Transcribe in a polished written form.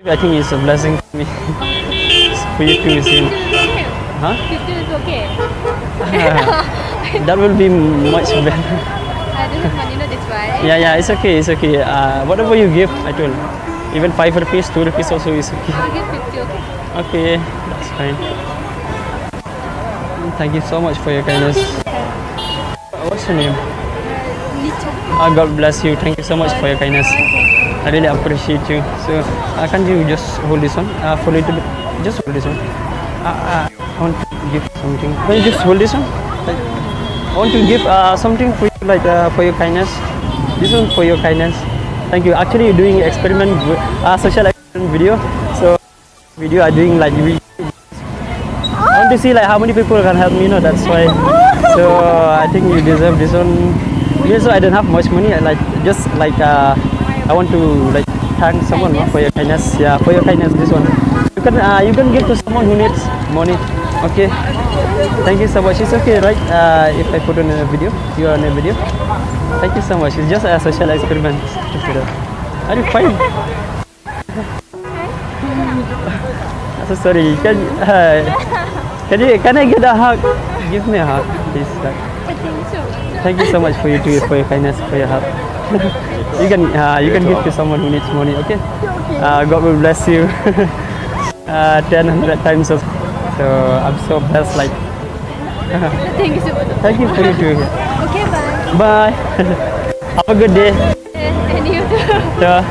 I think it's a blessing for me. For you to see. Huh? 50 is okay. That will be much better. I don't have money, no, that's why. Yeah, it's okay, it's okay. Whatever you give, I told. Even 5 rupees, 2 rupees also is okay. I'll give 50, okay? Okay, that's fine. Thank you so much for your kindness. What's your name? Licha. God bless you. Thank you so much for your kindness. I really appreciate you. So, can't you just hold this one for a little bit? Just hold this one. I want to give something. Can you just hold this one? I want to give something for you, like for your kindness. This one for your kindness. Thank you. Actually, you're doing experiment, social experiment video. So, video are doing like I want to see like how many people can help me. That's why. So I think you deserve this one. Even so, I don't have much money. I I want to like thank someone for your kindness. Yeah, for your kindness. This one. You can give to someone who needs money. Okay. Thank you so much. It's okay, right? If I put on a video, you are on a video. Thank you so much. It's just a social experiment. Are you fine? So sorry. Can I get a hug? Give me a hug, please. Thank you so much for your kindness, for your help. you can give to someone who needs money. Okay. God will bless you. 100 times. So I'm so blessed. Like. Thank you so much. Thank you for you too. Okay, bye. Bye. Have a good day. And you too. Yeah.